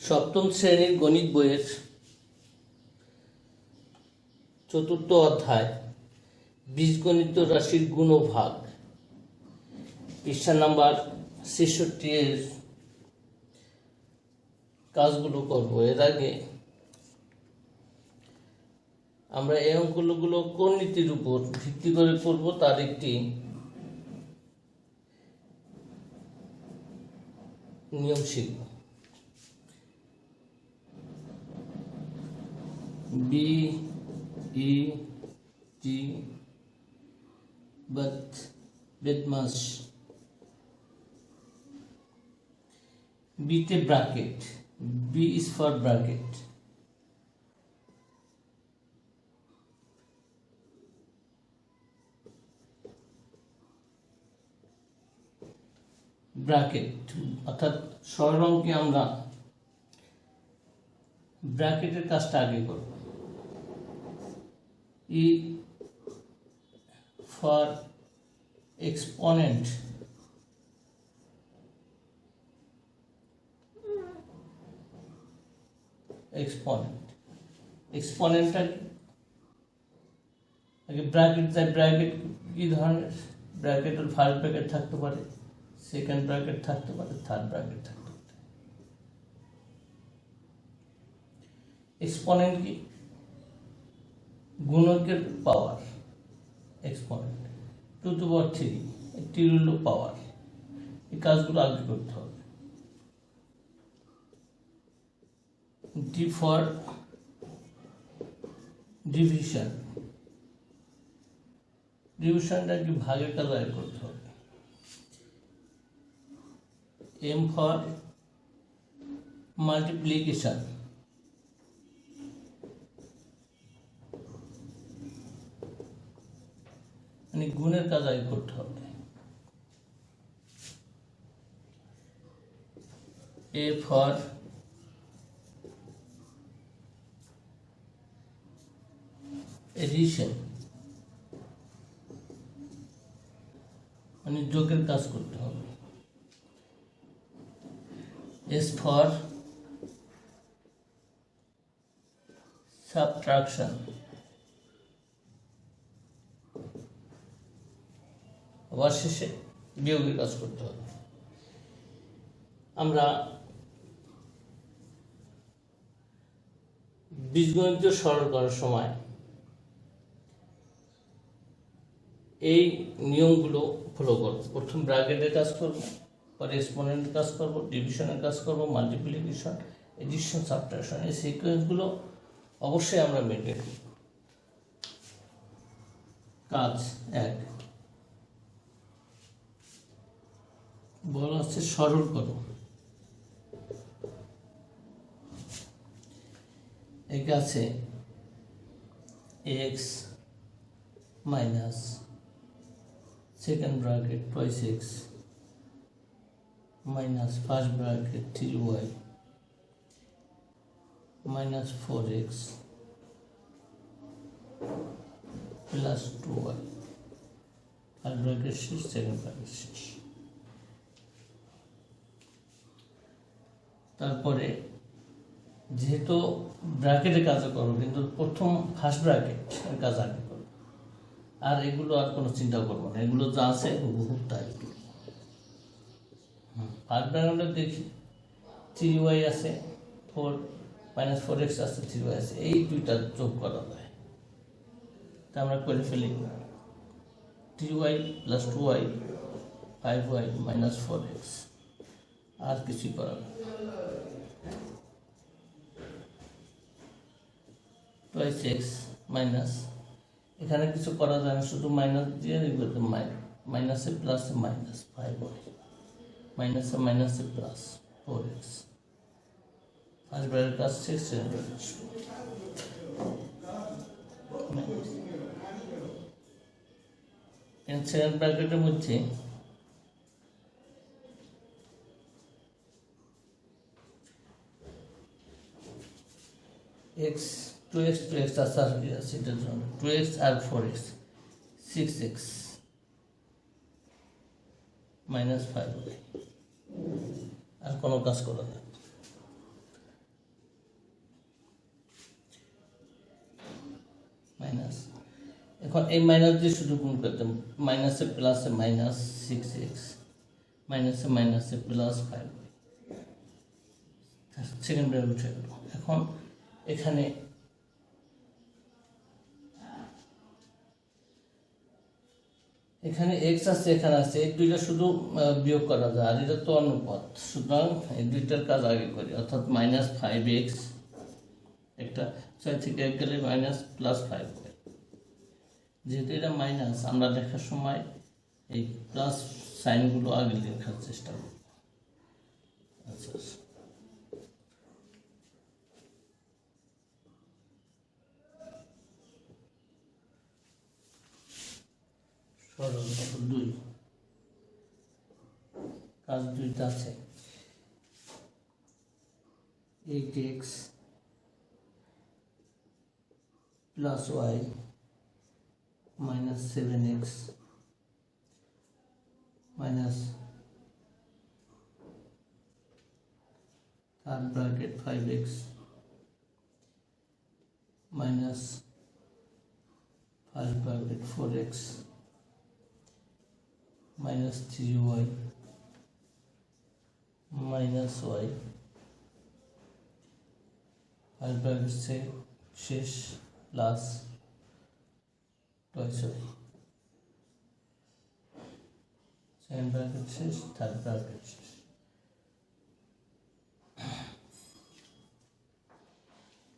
সপ্তম শ্রেণীর গণিত বইয়ের চতুর্থ অধ্যায় বীজগণিত রাশির গুণ ও ভাগ, পৃষ্ঠা নাম্বার ৬৬ এর কাজগুলো করব। এর আগে আমরা এই অঙ্কগুলো কোন নীতির উপর ভিত্তি করে করব তার একটি নিয়ম শিখব। BET bedmash, B তে bracket, B is for bracket, bracket অর্থাৎ সরল অঙ্কে আমরা ব্র্যাকেটের কাজটা আগে করব। E for exponent, এক্সপোনেন্টটা আগে ব্র্যাকেট যায়। ব্র্যাকেট কি ধরনের? ব্র্যাকেটের ফার্স্ট ব্র্যাকেট থাকতে পারে, সেকেন্ড ব্র্যাকেট থাকতে পারে, থার্ড ব্র্যাকেট থাকতে পারে। এক্সপোনেন্ট কি? গুণকের power. Exponent 2 to the power 3, একটি হলো পাওয়ার। এই কাজগুলো আগে করতে হবে। D for ডিভিশন, ডিভিশনটা কি ভাগের কাজ আগে করতে হবে। M for মাল্টিপ্লিকেশন, মানে গুণের কাজ আগে করতে হবে। A for এডিশন, মানে যোগের কাজ করতে হবে। S for সাবট্রাকশন, আবার শেষে বিয়োগের কাজ করতে হবে। আমরা বীজগণিত সরল করার সময় এই নিয়মগুলো ফলো করব। প্রথম ব্র্যাকেটের কাজ করব, পরে এক্সপোনেন্টের কাজ করব, ডিভিশনের কাজ করব, মাল্টিপ্লিকেশন, এডিশন, সাবট্রাকশন। এই সিকোয়েন্সগুলো অবশ্যই আমরা মেনটেন করব। কাজ 1 বলা হচ্ছে সরল করো। একে আছে x minus second bracket twice x minus first bracket 3y minus 4x plus 2y, first bracket শেষ, সেকেন্ড ব্র্যাকেট শেষ। তারপরে যেহেতু ব্র্যাকেটের কাজ করবো, কিন্তু প্রথম ফার্স্ট ব্র্যাকেট কাজ আগে করবো, আর এগুলো আর কোনো চিন্তা করবো না। এগুলো যা আছে হুবহু তাই। ফার্স্ট ব্র্যাকেটে দেখি 3y আছে, 4 মাইনাস 4x আছে, 3y আছে, এই দুইটা যোগ করা যায়। তা আমরা করে ফেলি 3y plus 2y 5y minus 4x, আর কিছুই করা যায়। টুয়াইস x মাইনাস, এখানে কিছু করা যায় না, শুধু মাইনাস দিয়ে মাইনাসে প্লাসে মাইনাস 5y মাইনাসে মাইনাসে প্লাস 4x, ফার্স্ট ব্র্যাকেট কাজ শেষ, সেকেন্ড ব্র্যাকেট সেকেন্ড ব্র্যাকেটের মধ্যে x 2x আছে, এটার জন্য 2x আর 4x 6x মাইনাস 5 আর কোনো কাজ করা যায়। মাইনাস, এখন এই মাইনাস দিয়ে শুধু গুণ করতে, মাইনাসে প্লাসে মাইনাস 6x, মাইনাসে মাইনাসে প্লাস 5, সেকেন্ড ব্র্যাকেট উঠে গেল। এখন এখানে x আছে, এখানে আছে, এই দুইটা শুধু বিয়োগ করা যায়, আর এটা তো অনুপাত, সুতরাং এই দুইটার কাজ আগে করি, অর্থাৎ মাইনাস 5x, একটা 6 থেকে 1 গেলে মাইনাস প্লাস 5 হয়। যেহেতু এটা মাইনাস, আমরা লেখার সময় এই প্লাস সাইনগুলো আগে লেখার চেষ্টা করব। আচ্ছা, সরল 2, কাজ দুইটা আছে, 8x plus y minus 7x minus third bracket 5x minus 5 bracket 4x minus 3y minus y, 5 bracket से শেষ plus twice y, second bracket শেষ, থার্ড ব্র্যাকেট শেষ।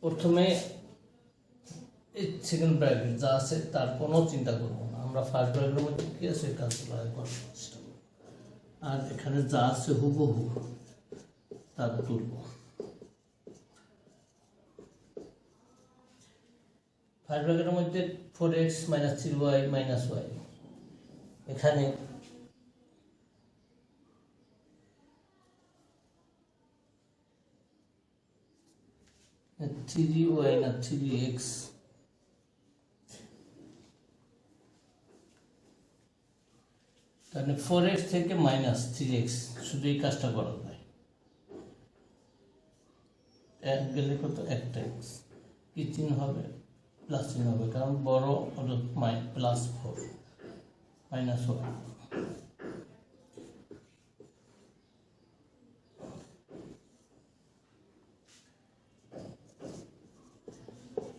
প্রথমে এই সেকেন্ড ব্র্যাকেট যা আছে তার কোনো চিন্তা করবো না, আমরা ফার্স্ট ব্র্যাকেটের মধ্যে কি আছে কাজগুলো করার চেষ্টা করব, আর এখানে যা আছে হুবহু তা তুলব। 5 ব্র্যাকেটের মধ্যে 4x minus 3y minus y, এখানে থ্রি ওয়াই না 3x, তাহলে 4x থেকে মাইনাস 3x, শুধু এই কাজটা করা যায়। এক গেলে কত, একটা x, কি চিহ্ন হবে, প্লাস চিহ্ন হবে, কারণ বড় হলো প্লাস 4 মাইনাস 1।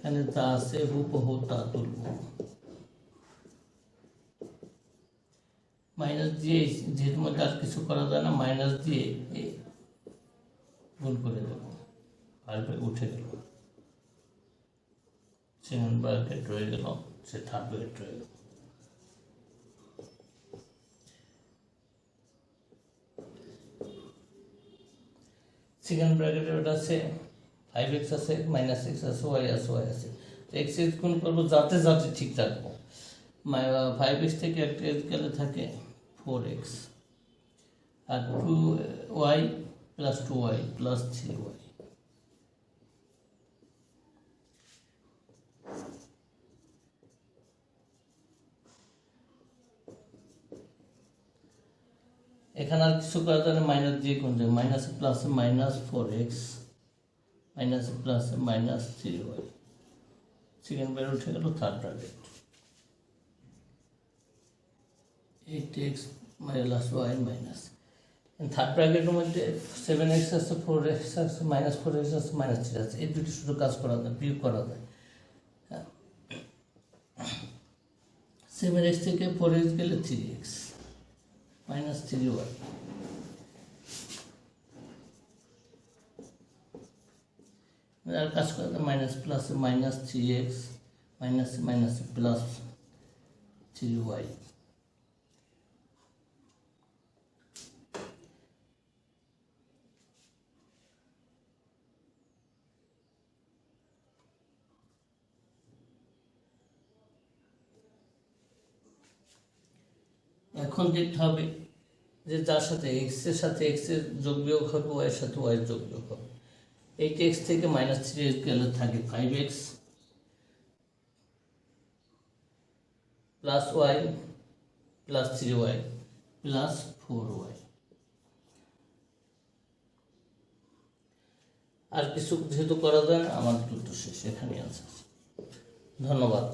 এখানে যা আছে হুবহু তা তুলব, মাইনাস দিয়ে, যেহেতু মধ্যে আর কিছু করা যায় না, মাইনাস দিয়ে গুণ করে দেব, আর উঠে গেল, সেকেন্ড ব্র্যাকেট রয়ে গেল, সে থার্ড ব্র্যাকেট রয়ে গেল। সেকেন্ড ব্র্যাকেটে ওটা আছে 5x আছে, মাইনাস x আছে, y আছে, y আছে, x গুণ করবো যাতে যাতে ঠিক রাখবো। 5x থেকে একটা x গেলে থাকে 4x, আর 2y plus 2y plus 3y, এখানে আর কিছু করা যায় না, মাইনাস দিয়ে কোন যায়, minus plus minus 4x minus plus minus 3y, second bracket উঠে গেল, third bracket 8x minus y minus, third ব্র্যাকেটের মধ্যে 7x আছে, 4x আছে, মাইনাস 4x আছে, মাইনাস 3 আছে, এই দুটি শুধু কাজ করা যায়, বিয়োগ করা যায়। 7x থেকে 4x গেলে 3x মাইনাস 3y, আর কাজ করা যায়, minus plus minus 3x minus minus plus 3y, এখন দেখতে হবে যে যার সাথে x এর সাথে x এর যোগ বিয়োগ হবে, y এর সাথে y এর যোগ বিয়োগ হবে। 8x থেকে মাইনাস 3x গেলে থাকে 5x plus y plus 3y plus 4y, আর কিছু যেহেতু করা যায় না, আমার দুটো শেষ, এখানে আছে। ধন্যবাদ।